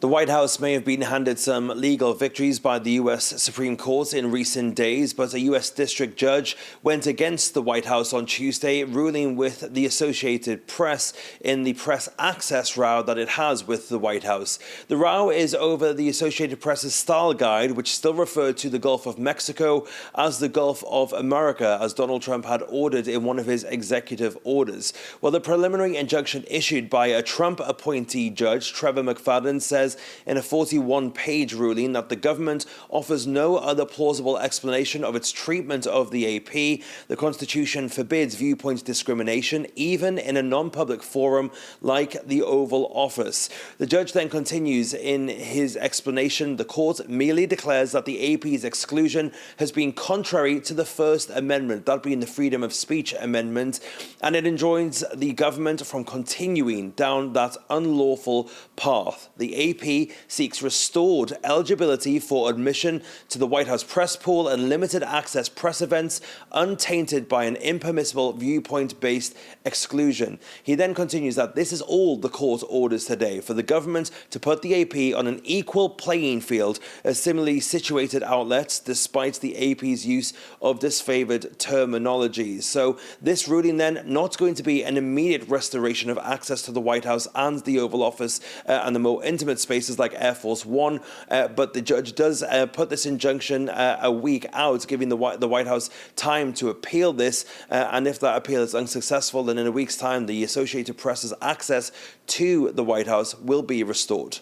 The White House may have been handed some legal victories by the U.S. Supreme Court in recent days, but a U.S. district judge went against the White House on Tuesday, ruling with the Associated Press in the press access row that it has with the White House. The row is over the Associated Press's style guide, which still referred to the Gulf of Mexico as the Gulf of America, as Donald Trump had ordered in one of his executive orders. Well, the preliminary injunction issued by a Trump appointee judge, Trevor McFadden, says in a 41-page ruling that the government offers no other plausible explanation of its treatment of the AP. The Constitution forbids viewpoint discrimination, even in a non-public forum like the Oval Office. The judge then continues in his explanation. The court merely declares that the AP's exclusion has been contrary to the First Amendment, that being the Freedom of Speech Amendment, and it enjoins the government from continuing down that unlawful path. The AP seeks restored eligibility for admission to the White House press pool and limited access press events untainted by an impermissible viewpoint-based exclusion. He then continues that this is all the court orders today: for the government to put the AP on an equal playing field as similarly situated outlets, despite the AP's use of disfavored terminology. So this ruling then not going to be an immediate restoration of access to the White House and the Oval Office and the more intimate spaces like Air Force One, but the judge does put this injunction a week out, giving the White House time to appeal this, and if that appeal is unsuccessful, then in a week's time the Associated Press's access to the White House will be restored.